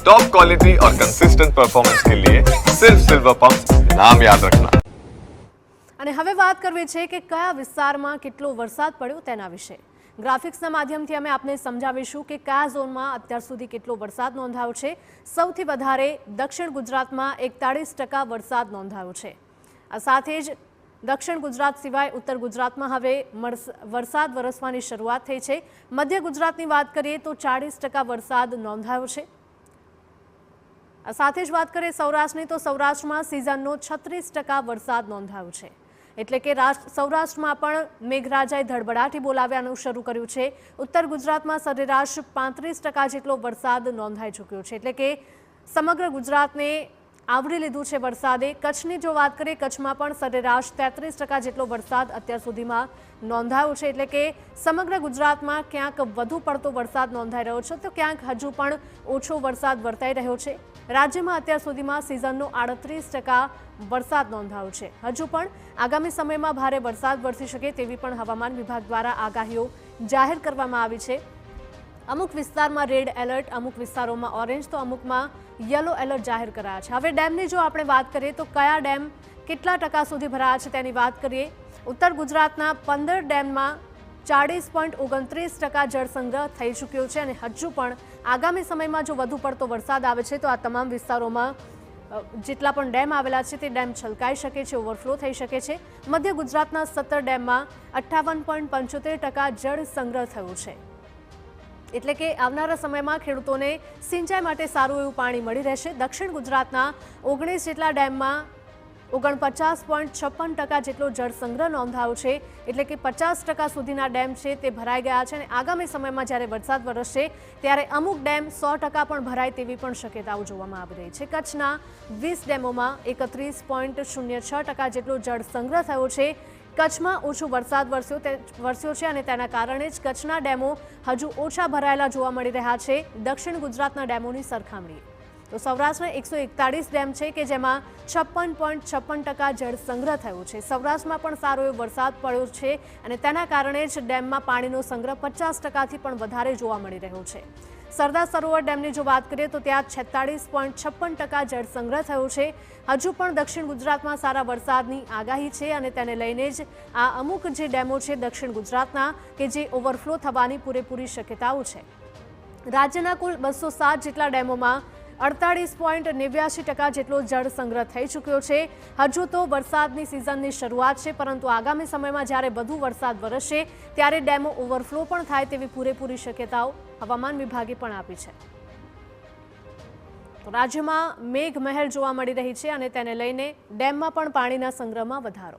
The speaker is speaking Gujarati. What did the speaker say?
टॉप क्वालिटी और कंसिस्टेंट परफॉर्मेंस के लिए सिर्फ सिल्वर पंप नाम याद रखना। અને હવે વાત કરવી છે કે કયા વિસ્તારમાં કેટલો વરસાદ પડ્યો તેના વિશે ગ્રાફિક્સના માધ્યમથી અમે આપને સમજાવીશું કે કયા ઝોનમાં અત્યાર સુધી કેટલો વરસાદ નોંધાયો છે। સૌથી વધારે દક્ષિણ ગુજરાતમાં 41% વરસાદ નોંધાયો છે। આ સાથે જ દક્ષિણ ગુજરાત સિવાય ઉત્તર ગુજરાતમાં હવે વરસાદ વરસવાની શરૂઆત થઈ છે। મધ્ય ગુજરાતની વાત કરીએ તો 40% વરસાદ નોંધાયો છે। આ સાથે જ વાત કરીએ સૌરાષ્ટ્રની તો સૌરાષ્ટ્રમાં સિઝનનો 36% વરસાદ નોંધાયો છે। એટલે કે સૌરાષ્ટ્રમાં પણ મેઘરાજાએ ધડબડાટી બોલાવ્યાનું શરૂ કર્યું છે। ઉત્તર ગુજરાતમાં સરેરાશ 35% જેટલો વરસાદ નોંધાઈ ચૂક્યો છે। એટલે કે સમગ્ર ગુજરાતને આવરી લીધું છે વરસાદે। કચ્છની જો વાત કરીએ કચ્છમાં પણ સરેરાશ 33% જેટલો વરસાદ અત્યાર સુધીમાં નોંધાયો છે। એટલે કે સમગ્ર ગુજરાતમાં ક્યાંક વધુ પડતો વરસાદ નોંધાઈ રહ્યો છે તો ક્યાંક હજુ પણ ઓછો વરસાદ વર્તાઈ રહ્યો છે। રાજ્યમાં અત્યાર સુધીમાં સિઝનનો 38% વરસાદ નોંધાયો છે। હજુ પણ આગામી સમયમાં ભારે વરસાદ વરસી શકે તેવી પણ હવામાન વિભાગ દ્વારા આગાહીઓ જાહેર કરવામાં આવી છે। અમુક વિસ્તારમાં રેડ એલર્ટ, અમુક વિસ્તારોમાં ઓરેન્જ તો અમુકમાં યલો એલર્ટ જાહેર કરાયા છે। હવે ડેમની જો આપણે વાત કરીએ તો કયા ડેમ કેટલા ટકા સુધી ભરાયા છે તેની વાત કરીએ। ઉત્તર ગુજરાતના 15 ડેમમાં 40.29% જળ સંગ્રહ થઈ ચૂક્યો છે અને હજુ પણ આગામી સમયમાં જો વધુ પડતો વરસાદ આવે છે તો આ તમામ વિસ્તારોમાં જેટલા પણ ડેમ આવેલા છે તે ડેમ છલકાઈ શકે છે, ઓવરફ્લો થઈ શકે છે। મધ્ય ગુજરાતના 17 ડેમમાં 58.75% જળ સંગ્રહ થયો છે। એટલે કે આવનારા સમયમાં ખેડૂતોને સિંચાઈ માટે સારું એવું પાણી મળી રહેશે। દક્ષિણ ગુજરાતના 19 જેટલા ડેમમાં 49.56% જેટલો જળ સંગ્રહ નોંધાયો છે। એટલે કે 50% સુધીના ડેમ છે તે ભરાઈ ગયા છે અને આગામી સમયમાં જ્યારે વરસાદ વરસશે ત્યારે અમુક ડેમ 100% પણ ભરાય તેવી પણ શક્યતાઓ જોવામાં આવી રહી છે। કચ્છના 20 ડેમોમાં 31.06% જેટલો જળ સંગ્રહ થયો છે। કચ્છમાં ઓછો વરસાદ વરસ્યો છે અને તેના કારણે જ કચ્છના ડેમો હજુ ઓછા ભરાયેલા જોવા મળી રહ્યા છે દક્ષિણ ગુજરાતના ડેમોની સરખામણીએ। તો સૌરાષ્ટ્રના 141 ડેમ છે કે જેમાં 56.56% જળ સંગ્રહ થયો છે। સૌરાષ્ટ્રમાં પણ સારો એવો વરસાદ પડ્યો છે અને તેના કારણે જ ડેમમાં પાણીનો સંગ્રહ 50%થી પણ વધારે જોવા મળી રહ્યો છે। સરદાર સરોવર ડેમની જો વાત કરીએ તો ત્યાં 46.56% જળ સંગ્રહ થયો છે। હજુ પણ દક્ષિણ ગુજરાતમાં સારા વરસાદની આગાહી છે અને તેને લઈને જ આ અમુક જે ડેમો છે દક્ષિણ ગુજરાતના કે જે ઓવરફ્લો થવાની પૂરેપૂરી શક્યતાઓ છે। રાજ્યના કુલ 207 જેટલા ડેમોમાં 48.89% જેટલો જળ સંગ્રહ થઈ ચૂક્યો છે। હજુ તો વરસાદની સિઝનની શરૂઆત છે પરંતુ આગામી સમયમાં જ્યારે વધુ વરસાદ વરસશે ત્યારે ડેમો ઓવરફ્લો પણ થાય તેવી પૂરેપૂરી શક્યતાઓ હવામાન વિભાગે પણ આપી છે। તો રાજ્યમાં મેઘમહેર જોવા મળી રહી છે અને તેને લઈને ડેમમાં પણ પાણીના સંગ્રહમાં વધારો।